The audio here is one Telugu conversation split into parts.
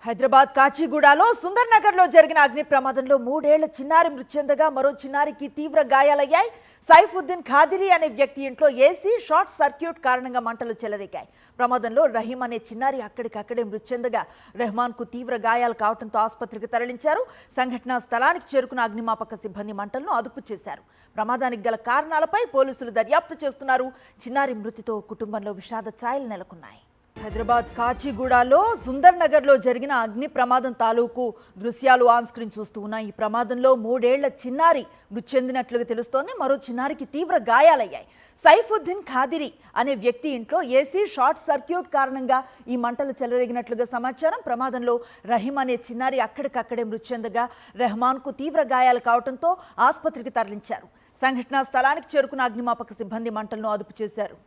హైదరాబాద్ కాచిగూడలో సుందర్ నగర్ లో జరిగిన అగ్ని ప్రమాదంలో 3 ఏళ్ల చిన్నారి మృతి చెందగా మరో చిన్నారికి తీవ్ర గాయాలయ్యాయి. సైఫుద్దీన్ ఖాదిరి అనే వ్యక్తి ఇంట్లో ఏసీ షార్ట్ సర్క్యూట్ కారణంగా మంటలు చెలరేగాయి. ప్రమాదంలో రహీం అనే చిన్నారి అక్కడికక్కడే మృతి చెందగా రెహమాన్ కు తీవ్ర గాయాలు కావడంతో ఆసుపత్రికి తరలించారు. సంఘటనా స్థలానికి చేరుకున్న అగ్నిమాపక సిబ్బంది మంటలను అదుపు చేశారు. ప్రమాదానికి గల కారణాలపై పోలీసులు దర్యాప్తు చేస్తున్నారు. చిన్నారి మృతితో కుటుంబంలో విషాద ఛాయలు నెలకొన్నాయి. హైదరాబాద్ కాచిగూడలో సుందర్ నగర్ లో జరిగిన అగ్ని ప్రమాదం తాలూకు దృశ్యాలు ఆన్ స్క్రీన్ చూస్తూ ఉన్నాయి. ఈ ప్రమాదంలో 3 ఏళ్ల చిన్నారి మృతి చెందినట్లుగా తెలుస్తోంది. మరో చిన్నారికి తీవ్ర గాయాలయ్యాయి. సైఫుద్దీన్ ఖాదిరి అనే వ్యక్తి ఇంట్లో ఏసీ షార్ట్ సర్క్యూట్ కారణంగా ఈ మంటలు చెలరేగినట్లుగా సమాచారం. ప్రమాదంలో రహీం అనే చిన్నారి అక్కడికక్కడే మృతి చెందగా రెహమాన్ కు తీవ్ర గాయాలు కావడంతో ఆసుపత్రికి తరలించారు. సంఘటనా స్థలానికి చేరుకున్న అగ్నిమాపక సిబ్బంది మంటలను అదుపు చేశారు.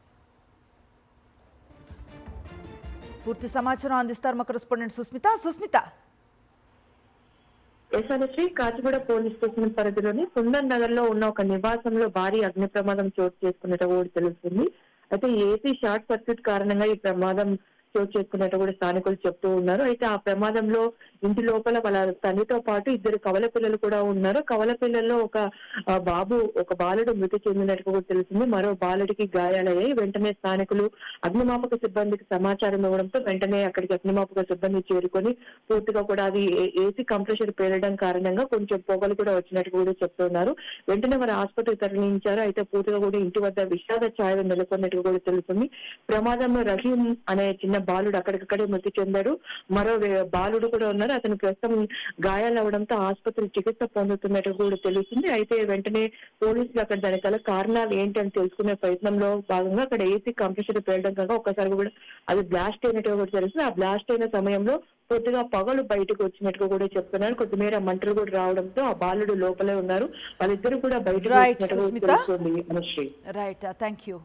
పూర్తి సమాచారం అందిస్తారు మా correspondent Susmita. SRSV Kachiguda police station పరిధిలోని సుందర్ నగర్ లో ఉన్న ఒక నివాసంలో భారీ అగ్ని ప్రమాదం చోటు చేసుకున్నట్టు కూడా తెలుస్తుంది. అయితే ఏసీ షార్ట్ సర్క్యూట్ కారణంగా ఈ ప్రమాదం చోటు చేసుకున్నట్టు కూడా స్థానికులు చెప్తూ ఉన్నారు. అయితే ఆ ప్రమాదంలో ఇంటి లోపల వాళ్ళ తల్లితో పాటు 2 కవల పిల్లలు కూడా ఉన్నారు. కవల పిల్లల్లో ఒక బాలుడు మృతి చెందినట్టు కూడా తెలిసింది. మరో బాలుడికి గాయాలయ్యాయి. వెంటనే స్థానికులు అగ్నిమాపక సిబ్బందికి సమాచారం ఇవ్వడంతో వెంటనే అక్కడికి అగ్నిమాపక సిబ్బంది చేరుకొని పూర్తిగా కూడా అది ఏసీ కంప్రెషర్ పేలడం కారణంగా కొంచెం పొగలు కూడా వచ్చినట్టు కూడా చెప్తున్నారు. వెంటనే వారు ఆసుపత్రికి తరలించారు. అయితే పూర్తిగా కూడా ఇంటి వద్ద విషాద ఛాయలు నెలకొన్నట్టు కూడా తెలుస్తుంది. ప్రమాదంలో రహీం అనే చిన్న బాలుడు అక్కడికక్కడే మృతి చెందాడు. మరో బాలుడు కూడా ఉన్నారు. అతను ప్రస్తుతం గాయాలు అవడంతో ఆసుపత్రి చికిత్స పొందుతున్నట్టు కూడా తెలుస్తుంది. అయితే వెంటనే పోలీసులు అక్కడ దాని గల కారణాలు ఏంటి అని తెలుసుకునే ప్రయత్నంలో భాగంగా అక్కడ ఏసీ కంప్రెషర్ పేలడం కనుక ఒక్కసారి కూడా అది బ్లాస్ట్ అయినట్టుగా కూడా తెలుస్తుంది. ఆ బ్లాస్ట్ అయిన సమయంలో కొద్దిగా పొగలు బయటకు వచ్చినట్టుగా కూడా చెప్తున్నారు. కొద్దిమేర మంటలు కూడా రావడంతో ఆ బాలుడు లోపలే ఉన్నారు. వాళ్ళిద్దరు కూడా బయటకు వచ్చినట్టుగా తెలుస్తుంది. Right, thank you.